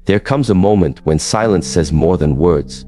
There comes a moment when silence says more than words.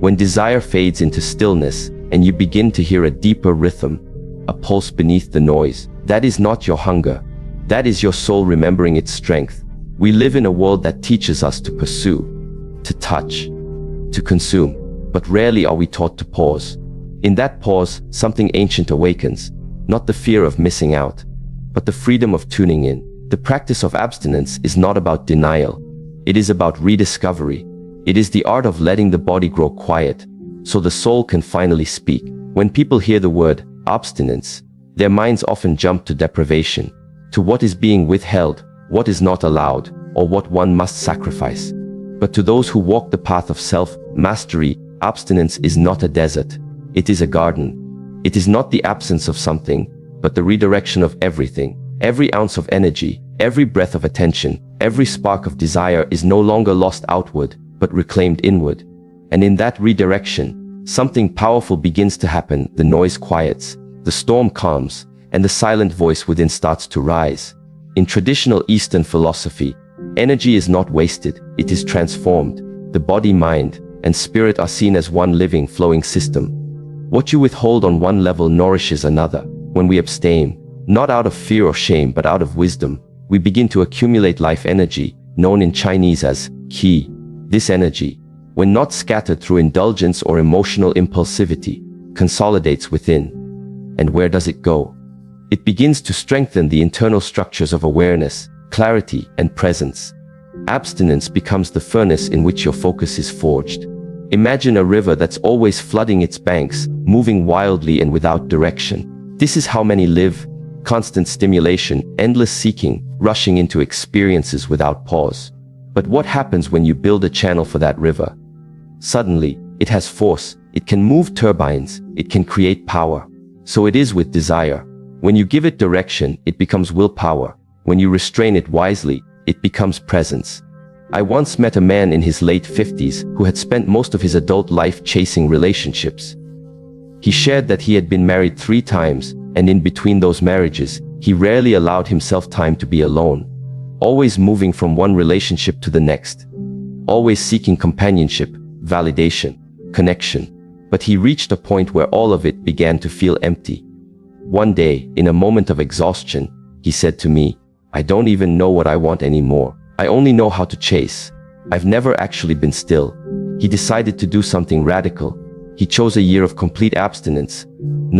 When desire fades into stillness and you begin to hear a deeper rhythm, a pulse beneath the noise. That is not your hunger. That is your soul remembering its strength. We live in a world that teaches us to pursue, to touch, to consume, but rarely are we taught to pause. In that pause, something ancient awakens, not the fear of missing out, but the freedom of tuning in. The practice of abstinence is not about denial. It is about rediscovery. It is the art of letting the body grow quiet, so the soul can finally speak. When people hear the word abstinence, their minds often jump to deprivation, to what is being withheld, what is not allowed, or what one must sacrifice. But to those who walk the path of self-mastery, abstinence is not a desert. It is a garden. It is not the absence of something, but the redirection of everything. Every ounce of energy, every breath of attention, every spark of desire is no longer lost outward, but reclaimed inward. And in that redirection, something powerful begins to happen. The noise quiets, the storm calms, and the silent voice within starts to rise. In traditional Eastern philosophy, energy is not wasted, it is transformed. The body, mind, and spirit are seen as one living, flowing system. What you withhold on one level nourishes another. When we abstain, not out of fear or shame, but out of wisdom, we begin to accumulate life energy, known in Chinese as qi. This energy, when not scattered through indulgence or emotional impulsivity, consolidates within. And where does it go? It begins to strengthen the internal structures of awareness, clarity, and presence. Abstinence becomes the furnace in which your focus is forged. Imagine a river that's always flooding its banks, moving wildly and without direction. This is how many live: constant stimulation, endless seeking, rushing into experiences without pause. But what happens when you build a channel for that river? Suddenly, it has force, it can move turbines, it can create power. So it is with desire. When you give it direction, it becomes willpower. When you restrain it wisely, it becomes presence. I once met a man in his late 50s who had spent most of his adult life chasing relationships. He shared that he had been married 3 times, and in between those marriages, he rarely allowed himself time to be alone. Always moving from one relationship to the next. Always seeking companionship, validation, connection. But he reached a point where all of it began to feel empty. One day, in a moment of exhaustion, he said to me, "I don't even know what I want anymore. I only know how to chase. I've never actually been still." He decided to do something radical. He chose a year of complete abstinence.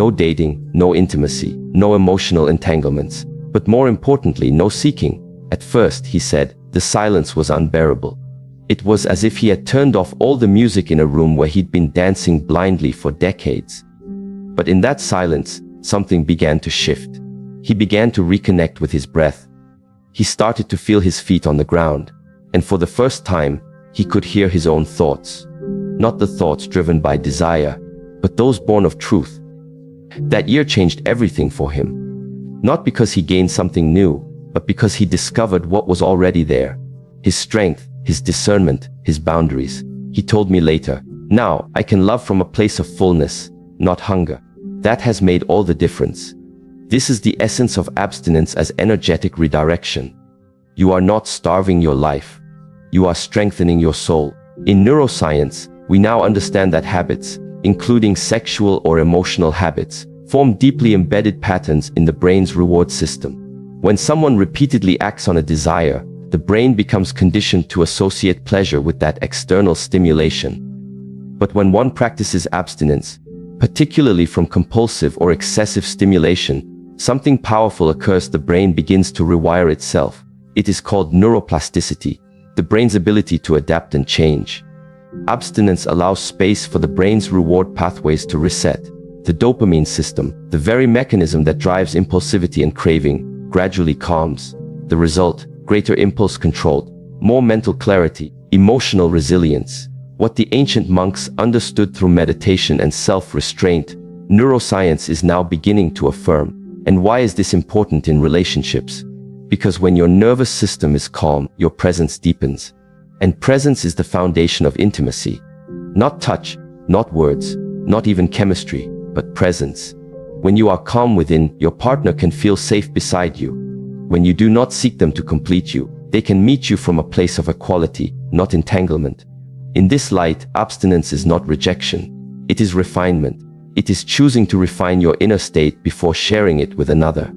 No dating, no intimacy, no emotional entanglements, but more importantly, no seeking. At first, he said, the silence was unbearable. It was as if he had turned off all the music in a room where he'd been dancing blindly for decades. But in that silence, something began to shift. He began to reconnect with his breath. He started to feel his feet on the ground, and for the first time, he could hear his own thoughts. Not the thoughts driven by desire, but those born of truth. That year changed everything for him. Not because he gained something new, but because he discovered what was already there. His strength, his discernment, his boundaries. He told me later, "Now I can love from a place of fullness, not hunger." That has made all the difference. This is the essence of abstinence as energetic redirection. You are not starving your life. You are strengthening your soul. In neuroscience, we now understand that habits, including sexual or emotional habits, form deeply embedded patterns in the brain's reward system. When someone repeatedly acts on a desire, the brain becomes conditioned to associate pleasure with that external stimulation. But when one practices abstinence, particularly from compulsive or excessive stimulation, something powerful occurs. The brain begins to rewire itself. It is called neuroplasticity, the brain's ability to adapt and change. Abstinence allows space for the brain's reward pathways to reset. The dopamine system, the very mechanism that drives impulsivity and craving, gradually calms. The result, greater impulse control, more mental clarity, emotional resilience. What the ancient monks understood through meditation and self-restraint, neuroscience is now beginning to affirm. And why is this important in relationships? Because when your nervous system is calm, your presence deepens. And presence is the foundation of intimacy. Not touch, not words, not even chemistry, but presence. When you are calm within, your partner can feel safe beside you. When you do not seek them to complete you, They can meet you from a place of equality, not entanglement. In this light, abstinence is not rejection. It is refinement. It is choosing to refine your inner state before sharing it with another.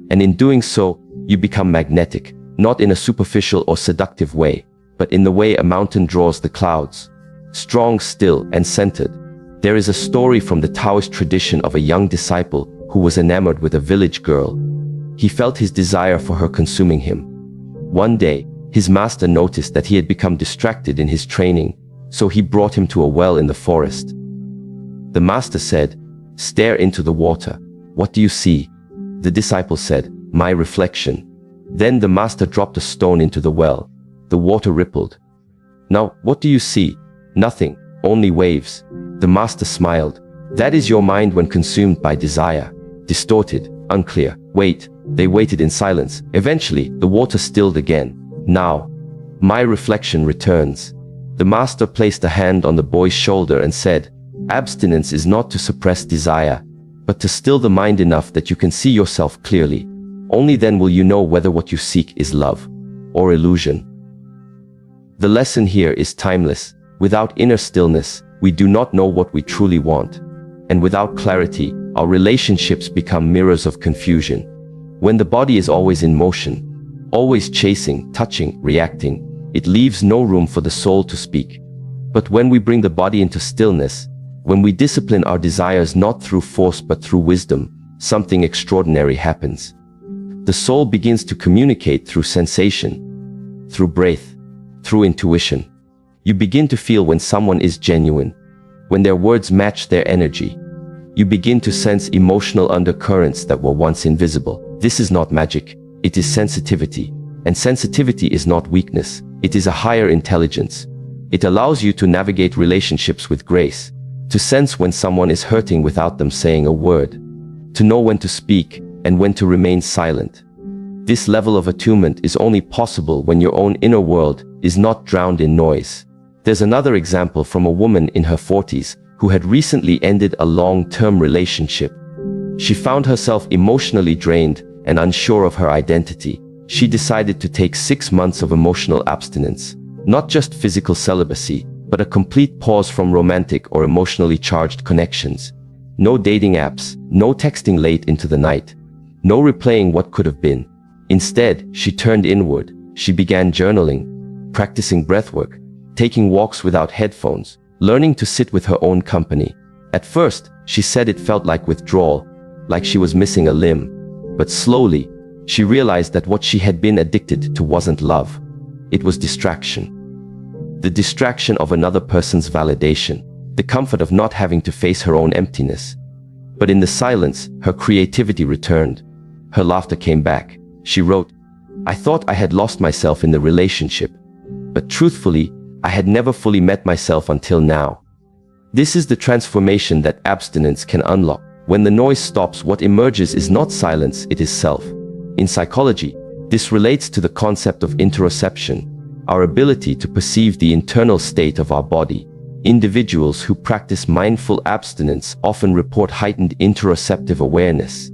And in doing so, you become magnetic, not in a superficial or seductive way, but in the way a mountain draws the clouds. Strong, still, and centered. There is a story from the Taoist tradition of a young disciple who was enamored with a village girl. He felt his desire for her consuming him. One day, his master noticed that he had become distracted in his training, so he brought him to a well in the forest. The master said, "Stare into the water. What do you see?" The disciple said, "My reflection." Then the master dropped a stone into the well. The water rippled. "Now, what do you see?" "Nothing, only waves." The master smiled. "That is your mind when consumed by desire. Distorted, unclear." "Wait." They waited in silence. Eventually, the water stilled again. "Now, my reflection returns." The master placed a hand on the boy's shoulder and said, "Abstinence is not to suppress desire, but to still the mind enough that you can see yourself clearly. Only then will you know whether what you seek is love or illusion." The lesson here is timeless. Without inner stillness, we do not know what we truly want. And without clarity, our relationships become mirrors of confusion. When the body is always in motion, always chasing, touching, reacting, it leaves no room for the soul to speak. But when we bring the body into stillness, when we discipline our desires not through force but through wisdom, something extraordinary happens. The soul begins to communicate through sensation, through breath, through intuition. You begin to feel when someone is genuine, when their words match their energy. You begin to sense emotional undercurrents that were once invisible. This is not magic, it is sensitivity. And sensitivity is not weakness, it is a higher intelligence. It allows you to navigate relationships with grace, to sense when someone is hurting without them saying a word, to know when to speak and when to remain silent. This level of attunement is only possible when your own inner world is not drowned in noise. There's another example from a woman in her 40s who had recently ended a long-term relationship. She found herself emotionally drained and unsure of her identity. She decided to take 6 months of emotional abstinence, not just physical celibacy, but a complete pause from romantic or emotionally charged connections. No dating apps, no texting late into the night, no replaying what could have been. Instead, she turned inward. She began journaling, practicing breathwork, taking walks without headphones, learning to sit with her own company. At first, she said it felt like withdrawal, like she was missing a limb. But slowly, she realized that what she had been addicted to wasn't love. It was distraction. The distraction of another person's validation, the comfort of not having to face her own emptiness. But in the silence, her creativity returned. Her laughter came back. She wrote, "I thought I had lost myself in the relationship, but truthfully, I had never fully met myself until now." This is the transformation that abstinence can unlock. When the noise stops, what emerges is not silence, it is self. In psychology, this relates to the concept of interoception, our ability to perceive the internal state of our body. Individuals who practice mindful abstinence often report heightened interoceptive awareness.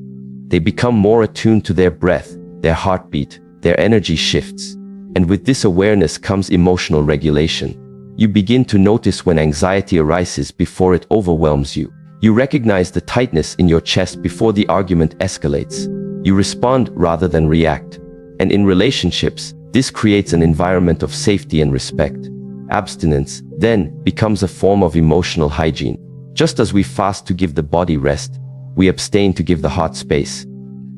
They become more attuned to their breath, their heartbeat, their energy shifts. And with this awareness comes emotional regulation. You begin to notice when anxiety arises before it overwhelms you. You recognize the tightness in your chest before the argument escalates. You respond rather than react. And in relationships, this creates an environment of safety and respect. Abstinence, then, becomes a form of emotional hygiene. Just as we fast to give the body rest, we abstain to give the heart space,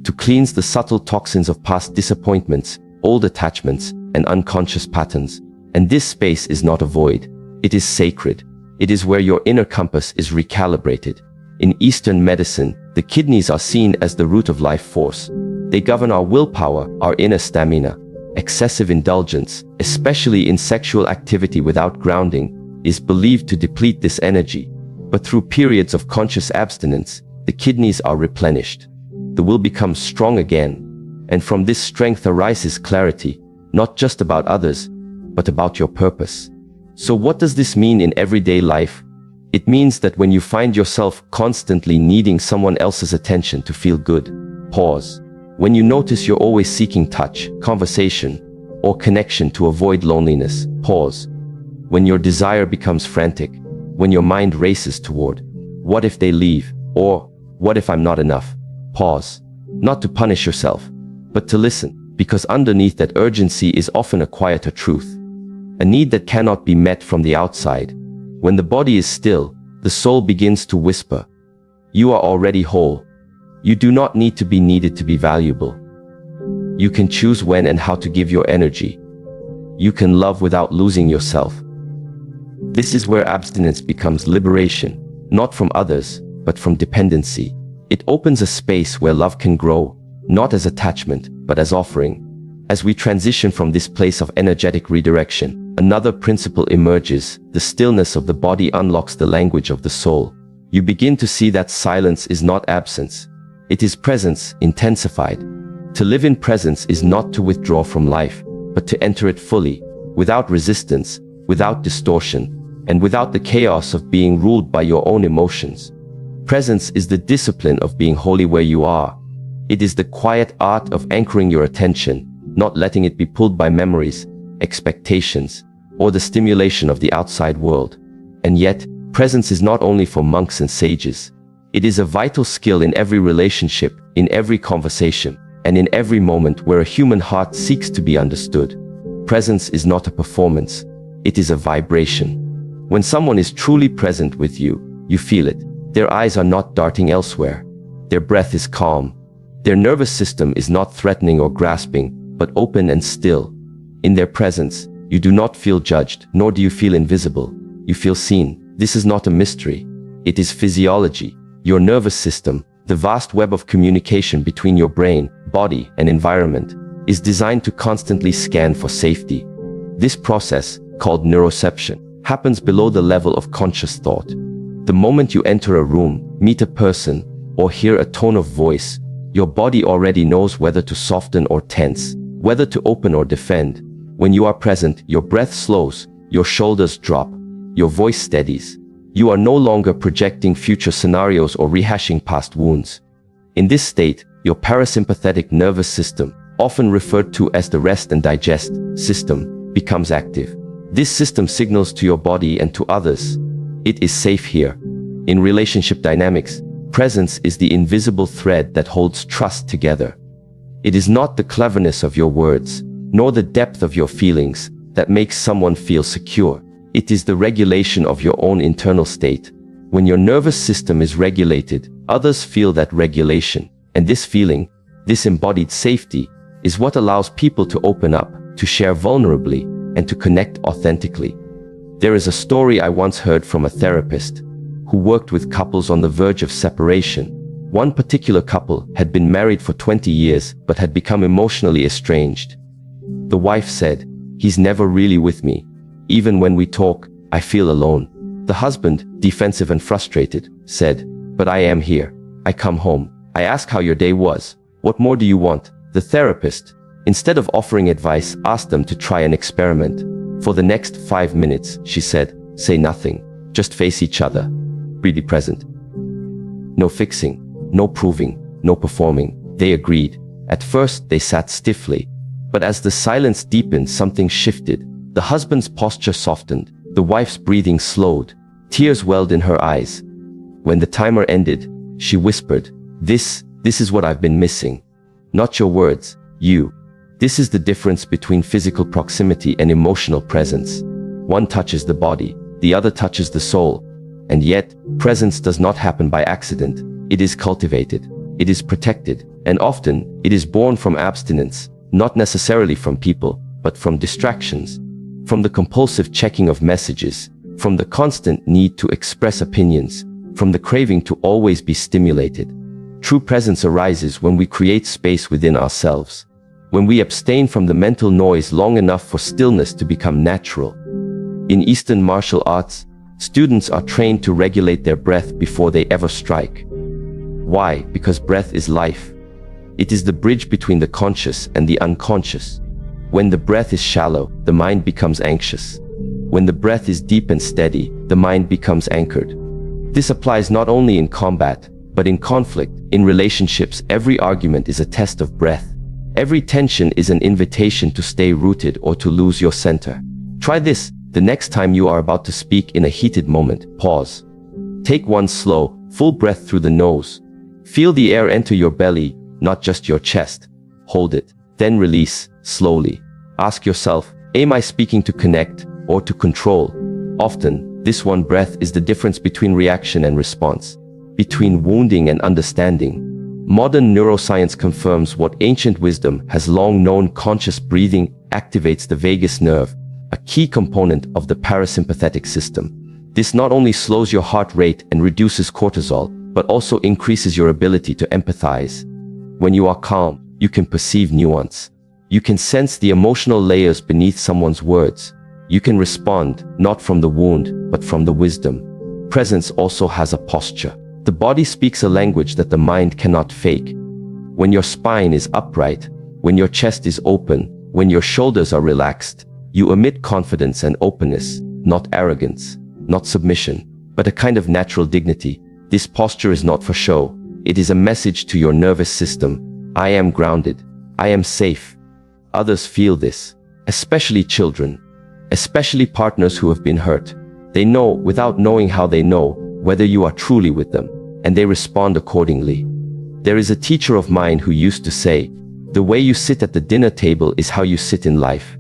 to cleanse the subtle toxins of past disappointments, old attachments, and unconscious patterns. And this space is not a void. It is sacred. It is where your inner compass is recalibrated. In Eastern medicine, the kidneys are seen as the root of life force. They govern our willpower, our inner stamina. Excessive indulgence, especially in sexual activity without grounding, is believed to deplete this energy. But through periods of conscious abstinence, the kidneys are replenished. The will becomes strong again. And from this strength arises clarity, not just about others, but about your purpose. So what does this mean in everyday life? It means that when you find yourself constantly needing someone else's attention to feel good, pause. When you notice you're always seeking touch, conversation, or connection to avoid loneliness. Pause. When your desire becomes frantic, when your mind races toward, what if they leave? Or, what if I'm not enough? Pause. Not to punish yourself, but to listen, because underneath that urgency is often a quieter truth. A need that cannot be met from the outside. When the body is still, the soul begins to whisper, "You are already whole. You do not need to be needed to be valuable. You can choose when and how to give your energy. You can love without losing yourself." This is where abstinence becomes liberation, not from others, but from dependency. It opens a space where love can grow, not as attachment, but as offering. As we transition from this place of energetic redirection, another principle emerges. The stillness of the body unlocks the language of the soul. You begin to see that silence is not absence. It is presence intensified. To live in presence is not to withdraw from life, but to enter it fully, without resistance, without distortion, and without the chaos of being ruled by your own emotions. Presence is the discipline of being wholly where you are. It is the quiet art of anchoring your attention, not letting it be pulled by memories, expectations, or the stimulation of the outside world. And yet, presence is not only for monks and sages. It is a vital skill in every relationship, in every conversation, and in every moment where a human heart seeks to be understood. Presence is not a performance. It is a vibration. When someone is truly present with you, you feel it. Their eyes are not darting elsewhere. Their breath is calm. Their nervous system is not threatening or grasping, but open and still. In their presence, you do not feel judged, nor do you feel invisible. You feel seen. This is not a mystery. It is physiology. Your nervous system, the vast web of communication between your brain, body, and environment, is designed to constantly scan for safety. This process, called neuroception, happens below the level of conscious thought. The moment you enter a room, meet a person, or hear a tone of voice, your body already knows whether to soften or tense, whether to open or defend. When you are present, your breath slows, your shoulders drop, your voice steadies. You are no longer projecting future scenarios or rehashing past wounds. In this state, your parasympathetic nervous system, often referred to as the rest and digest system, becomes active. This system signals to your body and to others, it is safe here. In relationship dynamics, presence is the invisible thread that holds trust together. It is not the cleverness of your words, nor the depth of your feelings, that makes someone feel secure. It is the regulation of your own internal state. When your nervous system is regulated, others feel that regulation. And this feeling, this embodied safety, is what allows people to open up, to share vulnerably, and to connect authentically. There is a story I once heard from a therapist who worked with couples on the verge of separation. One particular couple had been married for 20 years but had become emotionally estranged. The wife said, "He's never really with me. Even when we talk, I feel alone." The husband, defensive and frustrated, said, "But I am here. I come home. I ask how your day was. What more do you want?" The therapist, instead of offering advice, asked them to try an experiment. "For the next 5 minutes," she said, "say nothing. Just face each other. Be present. No fixing, no proving, no performing." They agreed. At first, they sat stiffly. But as the silence deepened, something shifted. The husband's posture softened. The wife's breathing slowed. Tears welled in her eyes. When the timer ended, she whispered, This is what I've been missing. Not your words, you. This is the difference between physical proximity and emotional presence. One touches the body, the other touches the soul. And yet, presence does not happen by accident. It is cultivated. It is protected. And often, it is born from abstinence, not necessarily from people, but from distractions. From the compulsive checking of messages, from the constant need to express opinions, from the craving to always be stimulated. True presence arises when we create space within ourselves, when we abstain from the mental noise long enough for stillness to become natural. In Eastern martial arts, students are trained to regulate their breath before they ever strike. Why? Because breath is life. It is the bridge between the conscious and the unconscious. When the breath is shallow, the mind becomes anxious. When the breath is deep and steady, the mind becomes anchored. This applies not only in combat, but in conflict. In relationships, every argument is a test of breath. Every tension is an invitation to stay rooted or to lose your center. Try this. The next time you are about to speak in a heated moment, pause. Take one slow, full breath through the nose. Feel the air enter your belly, not just your chest. Hold it, then release, slowly. Ask yourself, am I speaking to connect or to control? Often, this one breath is the difference between reaction and response, between wounding and understanding. Modern neuroscience confirms what ancient wisdom has long known: conscious breathing activates the vagus nerve, a key component of the parasympathetic system. This not only slows your heart rate and reduces cortisol, but also increases your ability to empathize. When you are calm, you can perceive nuance. You can sense the emotional layers beneath someone's words. You can respond, not from the wound, but from the wisdom. Presence also has a posture. The body speaks a language that the mind cannot fake. When your spine is upright, when your chest is open, when your shoulders are relaxed, you emit confidence and openness, not arrogance, not submission, but a kind of natural dignity. This posture is not for show. It is a message to your nervous system. I am grounded. I am safe. Others feel this, especially children, especially partners who have been hurt. They know, without knowing how they know, whether you are truly with them, and they respond accordingly. There is a teacher of mine who used to say, the way you sit at the dinner table is how you sit in life.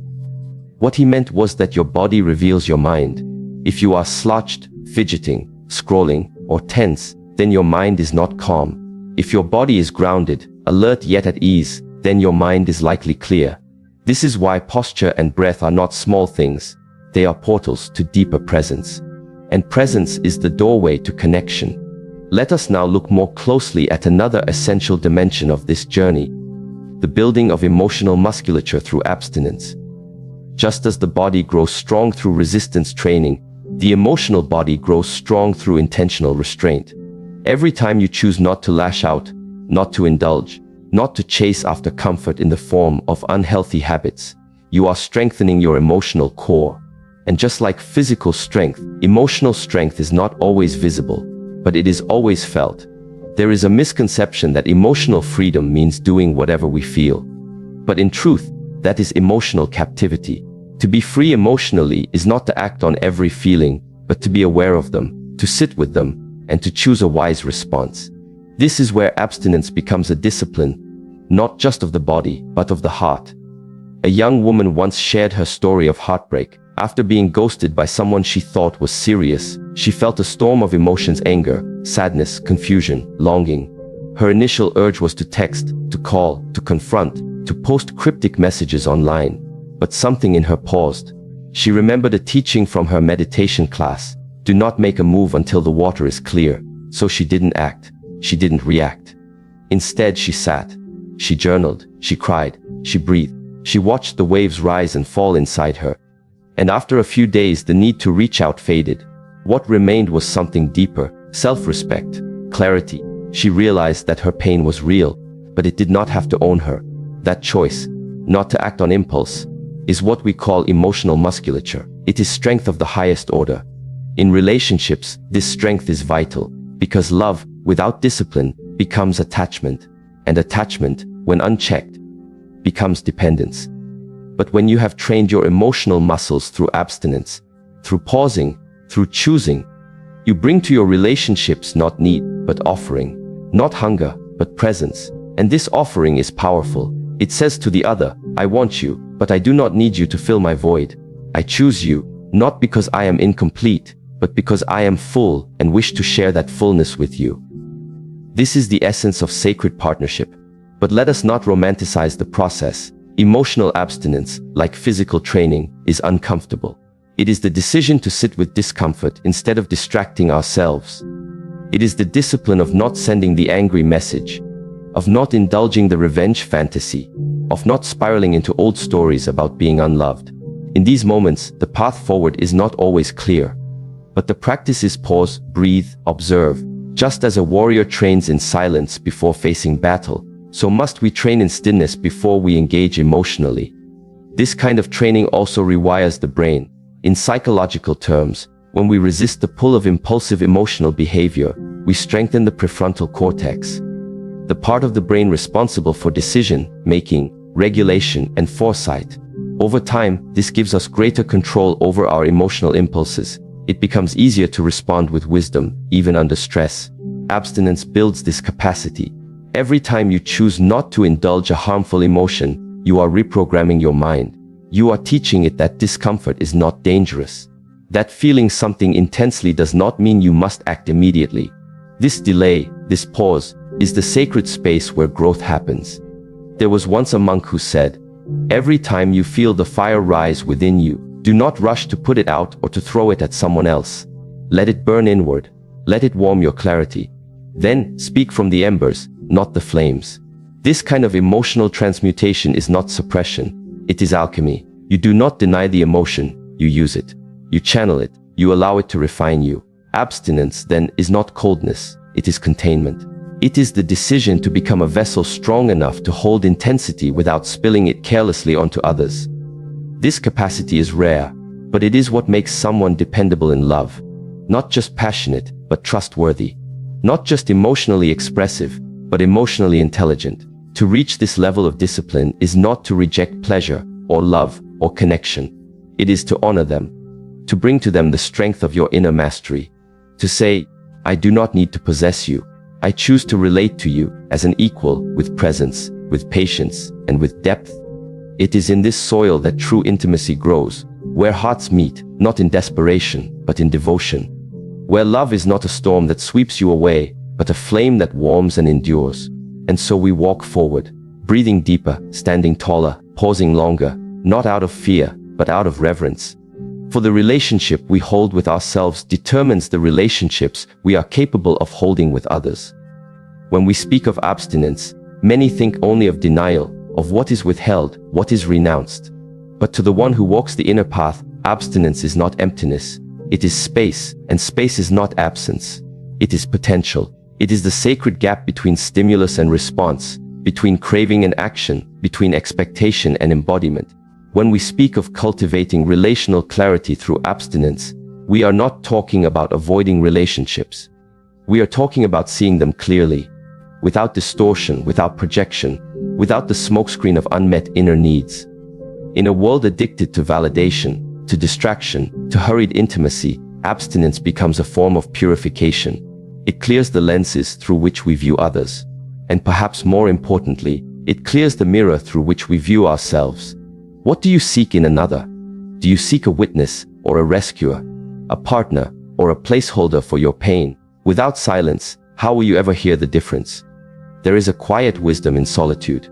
What he meant was that your body reveals your mind. If you are slouched, fidgeting, scrolling, or tense, then your mind is not calm. If your body is grounded, alert yet at ease, then your mind is likely clear. This is why posture and breath are not small things. They are portals to deeper presence. And presence is the doorway to connection. Let us now look more closely at another essential dimension of this journey: the building of emotional musculature through abstinence. Just as the body grows strong through resistance training, the emotional body grows strong through intentional restraint. Every time you choose not to lash out, not to indulge, not to chase after comfort in the form of unhealthy habits, you are strengthening your emotional core. And just like physical strength, emotional strength is not always visible, but it is always felt. There is a misconception that emotional freedom means doing whatever we feel. But in truth, that is emotional captivity. To be free emotionally is not to act on every feeling, but to be aware of them, to sit with them, and to choose a wise response. This is where abstinence becomes a discipline, not just of the body, but of the heart. A young woman once shared her story of heartbreak. After being ghosted by someone she thought was serious, she felt a storm of emotions: anger, sadness, confusion, longing. Her initial urge was to text, to call, to confront, to post cryptic messages online. But something in her paused. She remembered a teaching from her meditation class: do not make a move until the water is clear. So she didn't act. She didn't react. Instead, she sat. She journaled. She cried. She breathed. She watched the waves rise and fall inside her. And after a few days, the need to reach out faded. What remained was something deeper: self-respect, clarity. She realized that her pain was real, but it did not have to own her. That choice, not to act on impulse, is what we call emotional musculature. It is strength of the highest order. In relationships, this strength is vital, because love, without discipline, becomes attachment, and attachment, when unchecked, becomes dependence. But when you have trained your emotional muscles through abstinence, through pausing, through choosing, you bring to your relationships not need, but offering, not hunger, but presence. And this offering is powerful. It says to the other, I want you, but I do not need you to fill my void. I choose you, not because I am incomplete, but because I am full and wish to share that fullness with you. This is the essence of sacred partnership. But let us not romanticize the process. Emotional abstinence, like physical training, is uncomfortable. It is the decision to sit with discomfort instead of distracting ourselves. It is the discipline of not sending the angry message, of not indulging the revenge fantasy, of not spiraling into old stories about being unloved. In these moments, the path forward is not always clear. But the practice is pause, breathe, observe. Just as a warrior trains in silence before facing battle, so must we train in stillness before we engage emotionally. This kind of training also rewires the brain. In psychological terms, when we resist the pull of impulsive emotional behavior, we strengthen the prefrontal cortex, the part of the brain responsible for decision making, regulation, and foresight. Over time, this gives us greater control over our emotional impulses. It becomes easier to respond with wisdom, even under stress. Abstinence builds this capacity. Every time you choose not to indulge a harmful emotion, you are reprogramming your mind. You are teaching it that discomfort is not dangerous. That feeling something intensely does not mean you must act immediately. This delay, this pause, is the sacred space where growth happens. There was once a monk who said, "Every time you feel the fire rise within you, do not rush to put it out or to throw it at someone else. Let it burn inward. Let it warm your clarity. Then speak from the embers, not the flames." This kind of emotional transmutation is not suppression. It is alchemy. You do not deny the emotion, you use it. You channel it, you allow it to refine you. Abstinence, then, is not coldness, it is containment. It is the decision to become a vessel strong enough to hold intensity without spilling it carelessly onto others. This capacity is rare, but it is what makes someone dependable in love. Not just passionate, but trustworthy. Not just emotionally expressive, but emotionally intelligent. To reach this level of discipline is not to reject pleasure, or love, or connection. It is to honor them. To bring to them the strength of your inner mastery. To say, "I do not need to possess you. I choose to relate to you as an equal, with presence, with patience, and with depth." It is in this soil that true intimacy grows, where hearts meet, not in desperation, but in devotion. Where love is not a storm that sweeps you away, but a flame that warms and endures. And so we walk forward, breathing deeper, standing taller, pausing longer, not out of fear, but out of reverence. For the relationship we hold with ourselves determines the relationships we are capable of holding with others. When we speak of abstinence, many think only of denial, of what is withheld, what is renounced. But to the one who walks the inner path, abstinence is not emptiness. It is space, and space is not absence. It is potential. It is the sacred gap between stimulus and response, between craving and action, between expectation and embodiment. When we speak of cultivating relational clarity through abstinence, we are not talking about avoiding relationships. We are talking about seeing them clearly, without distortion, without projection, without the smokescreen of unmet inner needs. In a world addicted to validation, to distraction, to hurried intimacy, abstinence becomes a form of purification. It clears the lenses through which we view others. And perhaps more importantly, it clears the mirror through which we view ourselves. What do you seek in another? Do you seek a witness or a rescuer, a partner or a placeholder for your pain? Without silence, how will you ever hear the difference? There is a quiet wisdom in solitude.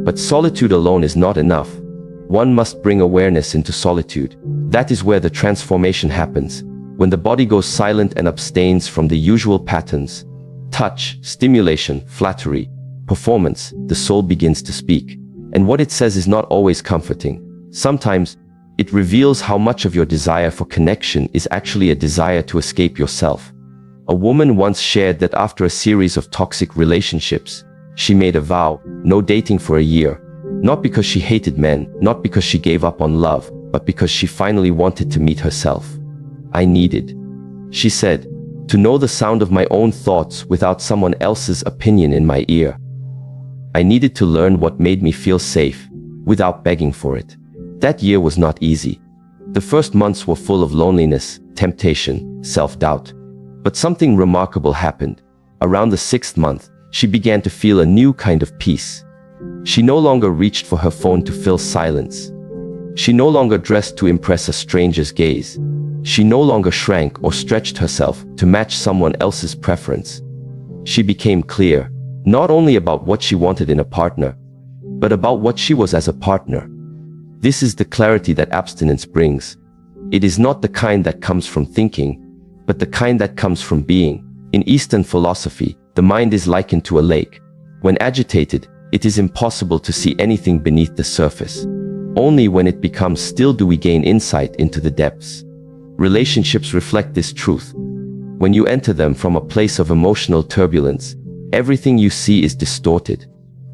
But solitude alone is not enough. One must bring awareness into solitude. That is where the transformation happens. When the body goes silent and abstains from the usual patterns, touch, stimulation, flattery, performance, the soul begins to speak. And what it says is not always comforting. Sometimes, it reveals how much of your desire for connection is actually a desire to escape yourself. A woman once shared that after a series of toxic relationships, she made a vow, no dating for a year. Not because she hated men, not because she gave up on love, but because she finally wanted to meet herself. "I needed," she said, "to know the sound of my own thoughts without someone else's opinion in my ear. I needed to learn what made me feel safe, without begging for it." That year was not easy. The first months were full of loneliness, temptation, self-doubt. But something remarkable happened. Around the 6th month, she began to feel a new kind of peace. She no longer reached for her phone to fill silence. She no longer dressed to impress a stranger's gaze. She no longer shrank or stretched herself to match someone else's preference. She became clear, not only about what she wanted in a partner, but about what she was as a partner. This is the clarity that abstinence brings. It is not the kind that comes from thinking, but the kind that comes from being. In Eastern philosophy, the mind is likened to a lake. When agitated, it is impossible to see anything beneath the surface. Only when it becomes still do we gain insight into the depths. Relationships reflect this truth. When you enter them from a place of emotional turbulence, everything you see is distorted.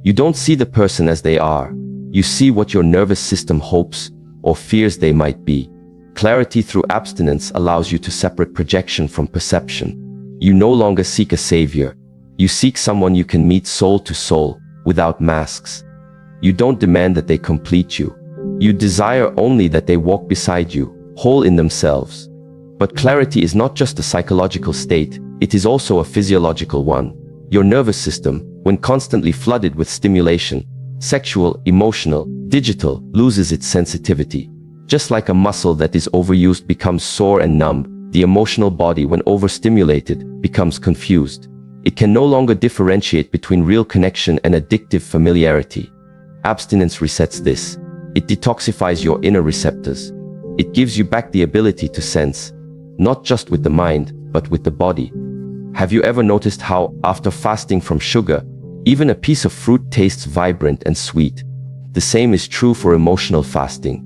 You don't see the person as they are. You see what your nervous system hopes or fears they might be. Clarity through abstinence allows you to separate projection from perception. You no longer seek a savior. You seek someone you can meet soul to soul, without masks. You don't demand that they complete you. You desire only that they walk beside you, whole in themselves. But clarity is not just a psychological state, it is also a physiological one. Your nervous system, when constantly flooded with stimulation, sexual, emotional, digital, loses its sensitivity. Just like a muscle that is overused becomes sore and numb, the emotional body, when overstimulated, becomes confused. It can no longer differentiate between real connection and addictive familiarity. Abstinence resets this. It detoxifies your inner receptors. It gives you back the ability to sense, not just with the mind, but with the body. Have you ever noticed how, after fasting from sugar, even a piece of fruit tastes vibrant and sweet? The same is true for emotional fasting.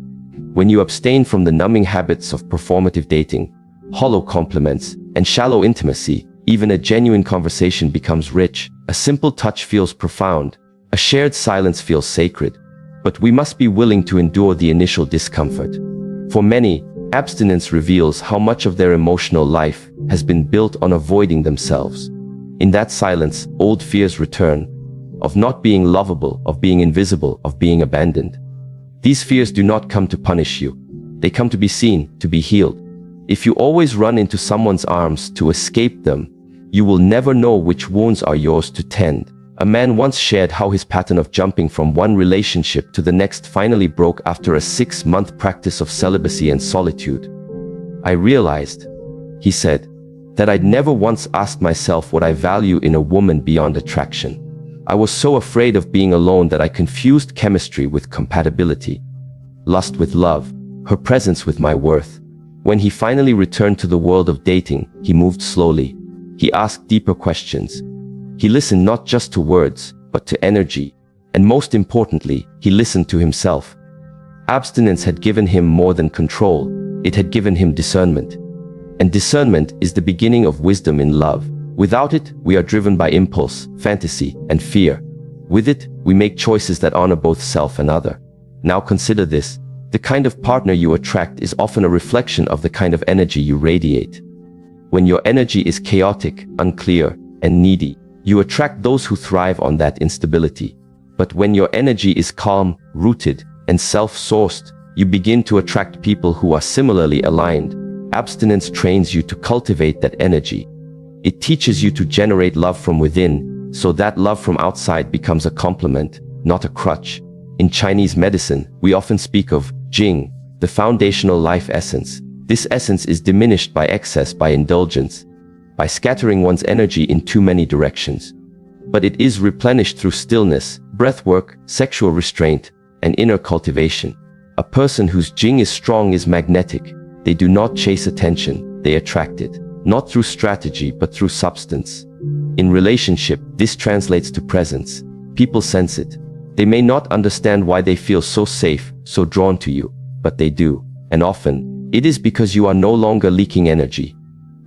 When you abstain from the numbing habits of performative dating, hollow compliments, and shallow intimacy, even a genuine conversation becomes rich, a simple touch feels profound, a shared silence feels sacred. But we must be willing to endure the initial discomfort. For many, abstinence reveals how much of their emotional life has been built on avoiding themselves. In that silence, old fears return, of not being lovable, of being invisible, of being abandoned. These fears do not come to punish you. They come to be seen, to be healed. If you always run into someone's arms to escape them, you will never know which wounds are yours to tend. A man once shared how his pattern of jumping from one relationship to the next finally broke after a 6-month practice of celibacy and solitude. I realized, he said, that I'd never once asked myself what I value in a woman beyond attraction. I was so afraid of being alone that I confused chemistry with compatibility, lust with love, her presence with my worth. When he finally returned to the world of dating, he moved slowly. He asked deeper questions. He listened not just to words, but to energy. And most importantly, he listened to himself. Abstinence had given him more than control. It had given him discernment. And discernment is the beginning of wisdom in love. Without it, we are driven by impulse, fantasy, and fear. With it, we make choices that honor both self and other. Now consider this. The kind of partner you attract is often a reflection of the kind of energy you radiate. When your energy is chaotic, unclear, and needy, you attract those who thrive on that instability. But when your energy is calm, rooted, and self-sourced, you begin to attract people who are similarly aligned. Abstinence trains you to cultivate that energy. It teaches you to generate love from within, so that love from outside becomes a complement, not a crutch. In Chinese medicine, we often speak of Jing, the foundational life essence. This essence is diminished by excess, by indulgence, by scattering one's energy in too many directions. But it is replenished through stillness, breathwork, sexual restraint, and inner cultivation. A person whose Jing is strong is magnetic. They do not chase attention, they attract it. Not through strategy, but through substance. In relationship, this translates to presence. People sense it. They may not understand why they feel so safe, so drawn to you, but they do. And often, it is because you are no longer leaking energy.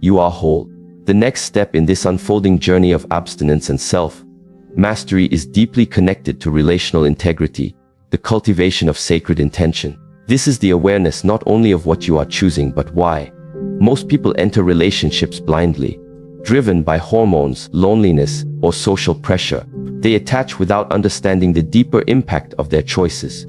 You are whole. The next step in this unfolding journey of abstinence and self-mastery is deeply connected to relational integrity, the cultivation of sacred intention. This is the awareness not only of what you are choosing, but why. Most people enter relationships blindly, driven by hormones, loneliness, or social pressure. They attach without understanding the deeper impact of their choices.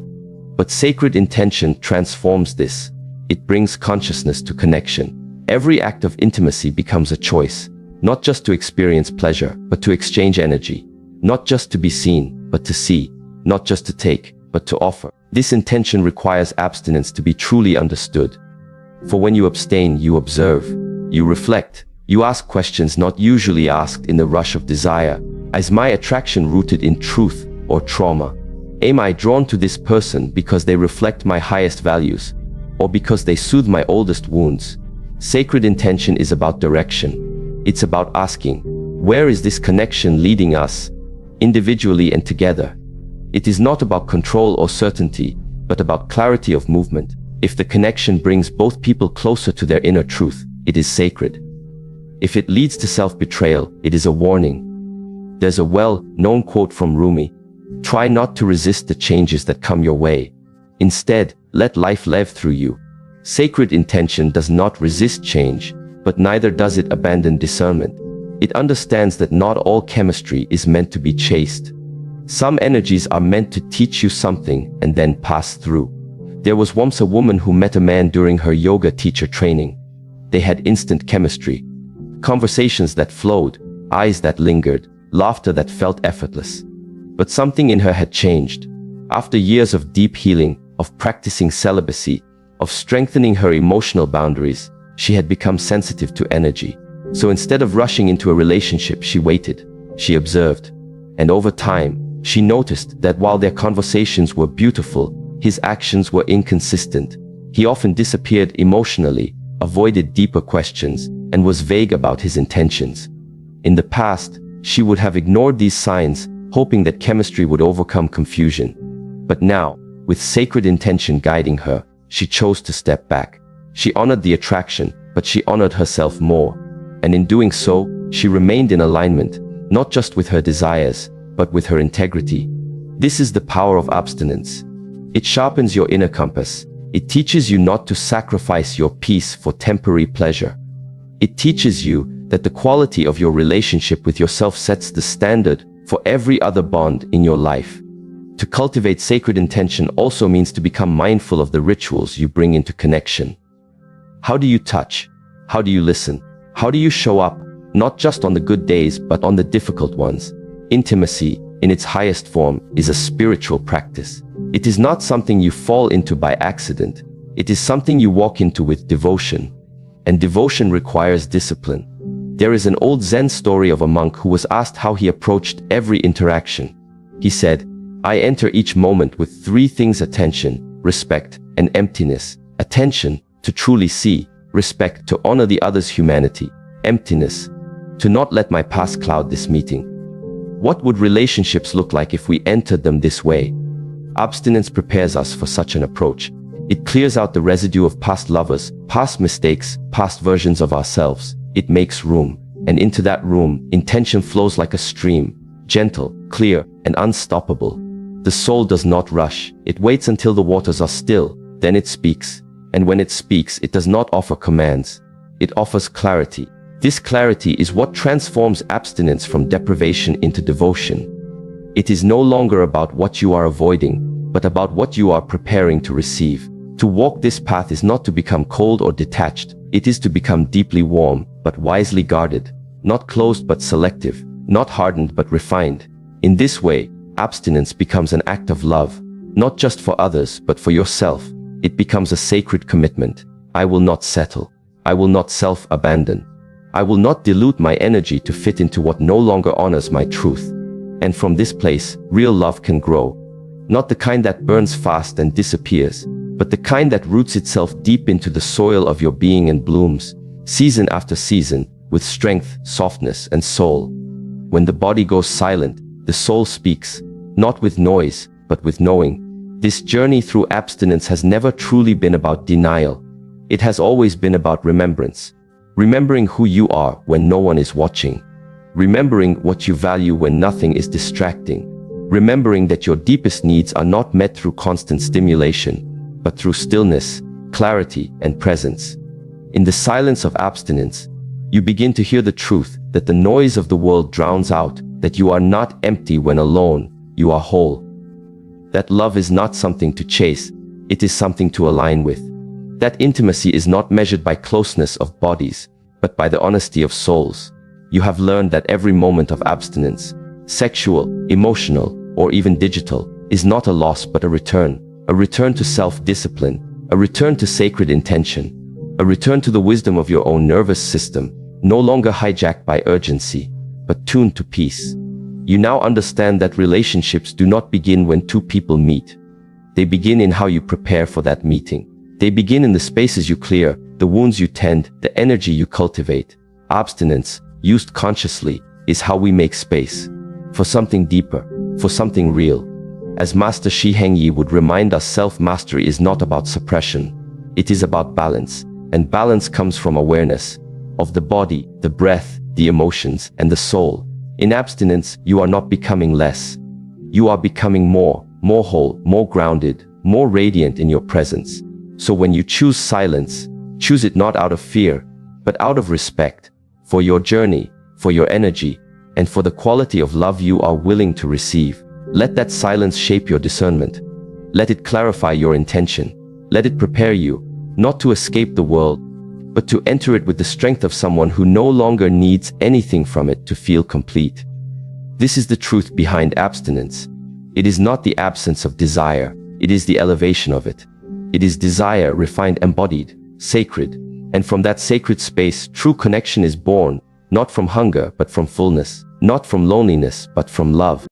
But sacred intention transforms this. It brings consciousness to connection. Every act of intimacy becomes a choice, not just to experience pleasure, but to exchange energy. Not just to be seen, but to see. Not just to take, but to offer. This intention requires abstinence to be truly understood. For when you abstain, you observe, you reflect, you ask questions not usually asked in the rush of desire. Is my attraction rooted in truth or trauma? Am I drawn to this person because they reflect my highest values, or because they soothe my oldest wounds? Sacred intention is about direction. It's about asking, where is this connection leading us, individually and together? It is not about control or certainty, but about clarity of movement. If the connection brings both people closer to their inner truth, it is sacred. If it leads to self-betrayal, it is a warning. There's a well-known quote from Rumi: "Try not to resist the changes that come your way. Instead, let life live through you." Sacred intention does not resist change, but neither does it abandon discernment. It understands that not all chemistry is meant to be chased. Some energies are meant to teach you something and then pass through. There was once a woman who met a man during her yoga teacher training. They had instant chemistry, conversations that flowed, eyes that lingered, laughter that felt effortless. But something in her had changed. After years of deep healing, of practicing celibacy, of strengthening her emotional boundaries, she had become sensitive to energy. So instead of rushing into a relationship, she waited, she observed. And over time, she noticed that while their conversations were beautiful, his actions were inconsistent. He often disappeared emotionally, avoided deeper questions, and was vague about his intentions. In the past, she would have ignored these signs, hoping that chemistry would overcome confusion. But now, with sacred intention guiding her, she chose to step back. She honored the attraction, but she honored herself more. And in doing so, she remained in alignment, not just with her desires, but with her integrity. This is the power of abstinence. It sharpens your inner compass. It teaches you not to sacrifice your peace for temporary pleasure. It teaches you that the quality of your relationship with yourself sets the standard for every other bond in your life. To cultivate sacred intention also means to become mindful of the rituals you bring into connection. How do you touch? How do you listen? How do you show up, not just on the good days, but on the difficult ones? Intimacy, in its highest form, is a spiritual practice. It is not something you fall into by accident. It is something you walk into with devotion. And devotion requires discipline. There is an old Zen story of a monk who was asked how he approached every interaction. He said, "I enter each moment with three things: attention, respect, and emptiness. Attention, to truly see; respect, to honor the other's humanity; emptiness, to not let my past cloud this meeting." What would relationships look like if we entered them this way? Abstinence prepares us for such an approach. It clears out the residue of past lovers, past mistakes, past versions of ourselves. It makes room, and into that room, intention flows like a stream, gentle, clear, and unstoppable. The soul does not rush. It waits until the waters are still, then it speaks. And when it speaks, it does not offer commands. It offers clarity. This clarity is what transforms abstinence from deprivation into devotion. It is no longer about what you are avoiding, but about what you are preparing to receive. To walk this path is not to become cold or detached. It is to become deeply warm, but wisely guarded. Not closed but selective. Not hardened but refined. In this way, abstinence becomes an act of love, not just for others, but for yourself. It becomes a sacred commitment. I will not settle. I will not self-abandon. I will not dilute my energy to fit into what no longer honors my truth. And from this place, real love can grow. Not the kind that burns fast and disappears, but the kind that roots itself deep into the soil of your being and blooms, season after season, with strength, softness, and soul. When the body goes silent, the soul speaks, not with noise, but with knowing. This journey through abstinence has never truly been about denial. It has always been about remembrance. Remembering who you are when no one is watching. Remembering what you value when nothing is distracting. Remembering that your deepest needs are not met through constant stimulation, but through stillness, clarity, and presence. In the silence of abstinence, you begin to hear the truth that the noise of the world drowns out, that you are not empty when alone, you are whole. That love is not something to chase, it is something to align with. That intimacy is not measured by closeness of bodies, but by the honesty of souls. You have learned that every moment of abstinence, sexual, emotional, or even digital, is not a loss but a return to self-discipline, a return to sacred intention, a return to the wisdom of your own nervous system, no longer hijacked by urgency, but tuned to peace. You now understand that relationships do not begin when two people meet. They begin in how you prepare for that meeting. They begin in the spaces you clear, the wounds you tend, the energy you cultivate. Abstinence, used consciously, is how we make space for something deeper, for something real. As Master Shi Heng Yi would remind us, self-mastery is not about suppression. It is about balance, and balance comes from awareness of the body, the breath, the emotions, and the soul. In abstinence, you are not becoming less. You are becoming more whole, more grounded, more radiant in your presence. So when you choose silence, choose it not out of fear, but out of respect for your journey, for your energy, and for the quality of love you are willing to receive. Let that silence shape your discernment. Let it clarify your intention. Let it prepare you, not to escape the world, but to enter it with the strength of someone who no longer needs anything from it to feel complete. This is the truth behind abstinence. It is not the absence of desire, it is the elevation of it. It is desire refined, embodied, sacred, and from that sacred space, true connection is born, not from hunger, but from fullness, not from loneliness, but from love.